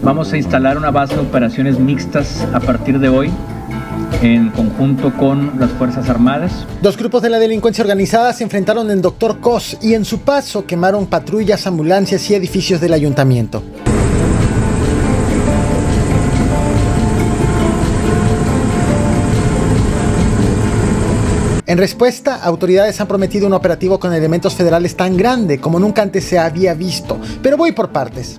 Vamos a instalar una base de operaciones mixtas a partir de hoy, en conjunto con las Fuerzas Armadas. Dos grupos de la delincuencia organizada se enfrentaron en Dr. Cos y en su paso quemaron patrullas, ambulancias y edificios del ayuntamiento. En respuesta, autoridades han prometido un operativo con elementos federales tan grande como nunca antes se había visto. Pero voy por partes.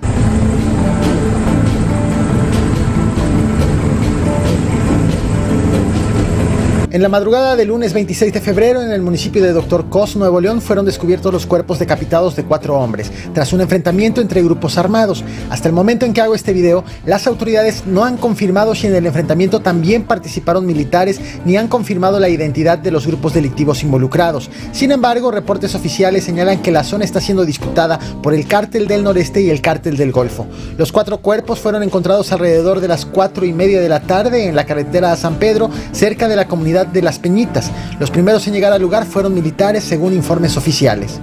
En la madrugada del lunes 26 de febrero, en el municipio de Dr. Cos, Nuevo León, fueron descubiertos los cuerpos decapitados de 4 hombres, tras un enfrentamiento entre grupos armados. Hasta el momento en que hago este video, las autoridades no han confirmado si en el enfrentamiento también participaron militares, ni han confirmado la identidad de los grupos delictivos involucrados. Sin embargo, reportes oficiales señalan que la zona está siendo disputada por el Cártel del Noreste y el Cártel del Golfo. Los 4 cuerpos fueron encontrados alrededor de las 4:30 de la tarde en la carretera a San Pedro, cerca de la comunidad de Las Peñitas. Los primeros en llegar al lugar fueron militares, según informes oficiales.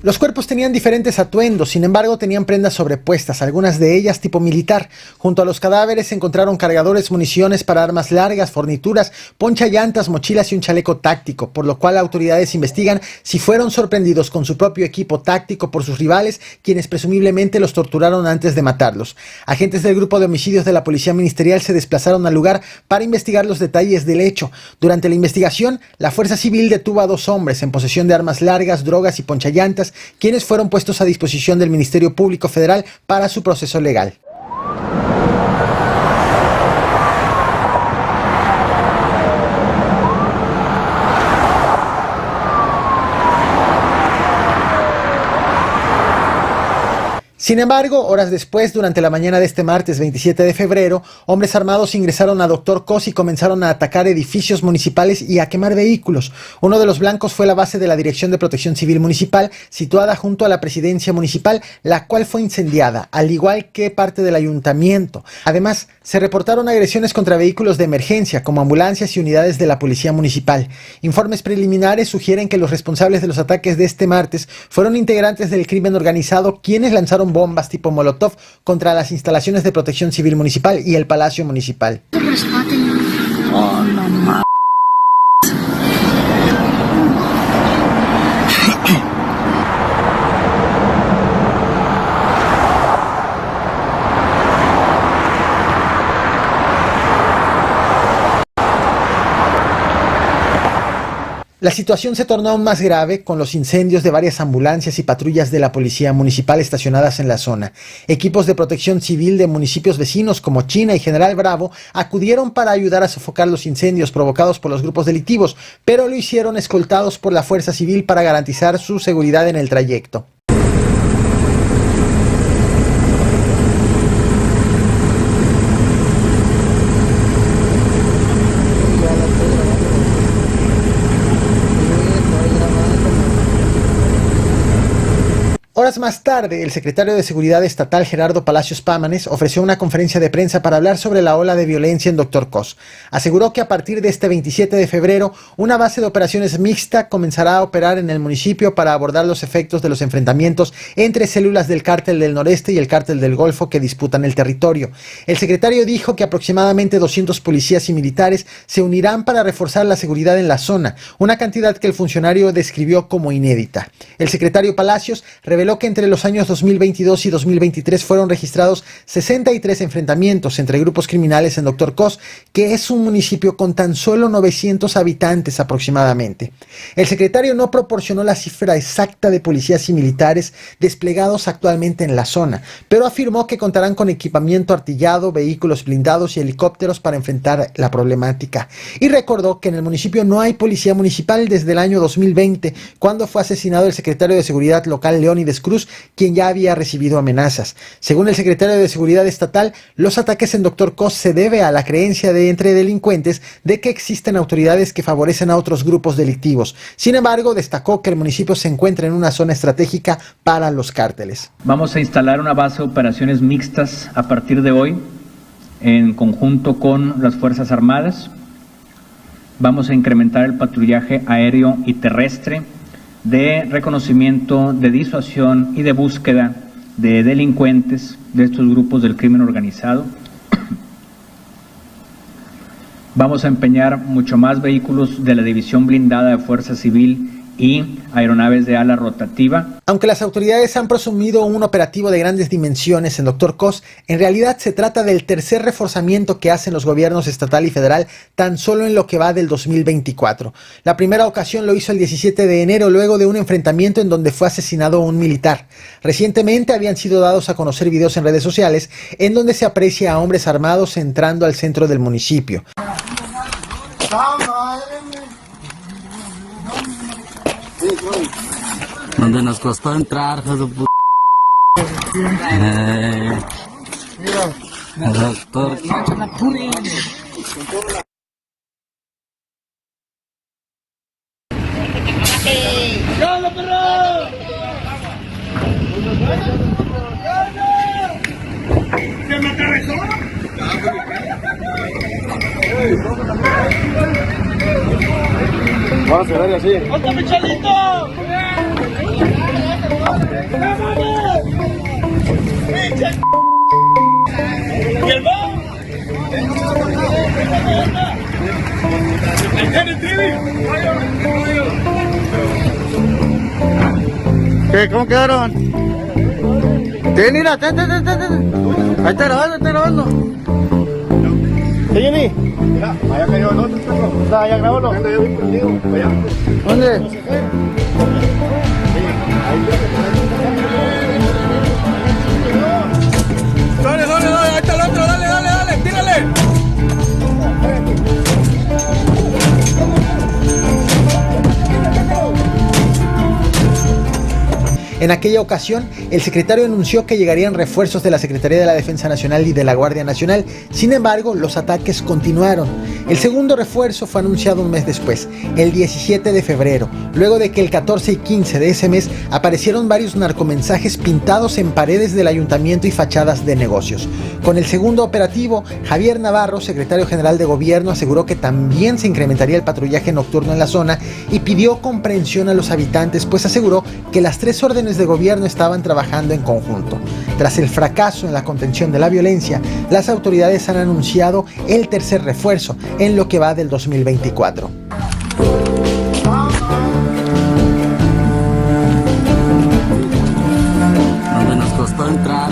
Los cuerpos tenían diferentes atuendos, sin embargo tenían prendas sobrepuestas, algunas de ellas tipo militar. Junto a los cadáveres se encontraron cargadores, municiones para armas largas, fornituras, ponchallantas, mochilas y un chaleco táctico, por lo cual autoridades investigan si fueron sorprendidos con su propio equipo táctico por sus rivales, quienes presumiblemente los torturaron antes de matarlos. Agentes del grupo de homicidios de la Policía Ministerial se desplazaron al lugar para investigar los detalles del hecho. Durante la investigación, la Fuerza Civil detuvo a 2 hombres en posesión de armas largas, drogas y ponchallantas, quienes fueron puestos a disposición del Ministerio Público Federal para su proceso legal. Sin embargo, horas después, durante la mañana de este martes 27 de febrero, hombres armados ingresaron a Dr. Cos y comenzaron a atacar edificios municipales y a quemar vehículos. Uno de los blancos fue la base de la Dirección de Protección Civil Municipal, situada junto a la Presidencia Municipal, la cual fue incendiada, al igual que parte del ayuntamiento. Además, se reportaron agresiones contra vehículos de emergencia, como ambulancias y unidades de la Policía Municipal. Informes preliminares sugieren que los responsables de los ataques de este martes fueron integrantes del crimen organizado, quienes lanzaron bombas tipo Molotov contra las instalaciones de Protección Civil Municipal y el Palacio Municipal. Oh, no mames. La situación se tornó aún más grave con los incendios de varias ambulancias y patrullas de la Policía Municipal estacionadas en la zona. Equipos de protección civil de municipios vecinos como China y General Bravo acudieron para ayudar a sofocar los incendios provocados por los grupos delictivos, pero lo hicieron escoltados por la Fuerza Civil para garantizar su seguridad en el trayecto. Horas más tarde, el secretario de Seguridad Estatal Gerardo Palacios Pámanes ofreció una conferencia de prensa para hablar sobre la ola de violencia en Dr. Cos. Aseguró que a partir de este 27 de febrero, una base de operaciones mixta comenzará a operar en el municipio para abordar los efectos de los enfrentamientos entre células del Cártel del Noreste y el Cártel del Golfo que disputan el territorio. El secretario dijo que aproximadamente 200 policías y militares se unirán para reforzar la seguridad en la zona, una cantidad que el funcionario describió como inédita. El secretario Palacios reveló que entre los años 2022 y 2023 fueron registrados 63 enfrentamientos entre grupos criminales en Dr. Cos, que es un municipio con tan solo 900 habitantes aproximadamente. El secretario no proporcionó la cifra exacta de policías y militares desplegados actualmente en la zona, pero afirmó que contarán con equipamiento artillado, vehículos blindados y helicópteros para enfrentar la problemática. Y recordó que en el municipio no hay policía municipal desde el año 2020, cuando fue asesinado el secretario de Seguridad local Leónides Cruz, Cruz, quien ya había recibido amenazas. Según el secretario de Seguridad Estatal, los ataques en Dr. Cos se debe a la creencia de entre delincuentes de que existen autoridades que favorecen a otros grupos delictivos. Sin embargo, destacó que el municipio se encuentra en una zona estratégica para los cárteles. Vamos a instalar una base de operaciones mixtas a partir de hoy, en conjunto con las Fuerzas Armadas. Vamos a incrementar el patrullaje aéreo y terrestre de reconocimiento, de disuasión y de búsqueda de delincuentes de estos grupos del crimen organizado. Vamos a empeñar mucho más vehículos de la División Blindada de Fuerza Civil y aeronaves de ala rotativa. Aunque las autoridades han presumido un operativo de grandes dimensiones en Dr. Cos, en realidad se trata del tercer reforzamiento que hacen los gobiernos estatal y federal tan solo en lo que va del 2024. La primera ocasión lo hizo el 17 de enero, luego de un enfrentamiento en donde fue asesinado un militar. Recientemente habían sido dados a conocer videos en redes sociales en donde se aprecia a hombres armados entrando al centro del municipio. Donde nos costó entrar, hijo de puta. Doctor. ¡Gana, perro! ¿Se me atravesó? Vamos a cerrar así. ¡Otro Michelito! ¿Y el va? ¿Qué? ¿Cómo quedaron? Ten, mira, ten. Ahí está grabando. ¿Sí, Jenny? Mira, allá cayó el otro perro. Está, ya grabalo. Venga, yo voy contigo, allá. ¿Dónde? Dale, ahí está el otro, dale, tírale. En aquella ocasión, el secretario anunció que llegarían refuerzos de la Secretaría de la Defensa Nacional y de la Guardia Nacional. Sin embargo, los ataques continuaron. El segundo refuerzo fue anunciado un mes después, el 17 de febrero, luego de que el 14 y 15 de ese mes aparecieron varios narcomensajes pintados en paredes del ayuntamiento y fachadas de negocios. Con el segundo operativo, Javier Navarro, secretario general de Gobierno, aseguró que también se incrementaría el patrullaje nocturno en la zona y pidió comprensión a los habitantes, pues aseguró que las tres órdenes de gobierno estaban trabajando en conjunto. Tras el fracaso en la contención de la violencia, las autoridades han anunciado el tercer refuerzo en lo que va del 2024. Donde nos costó entrar,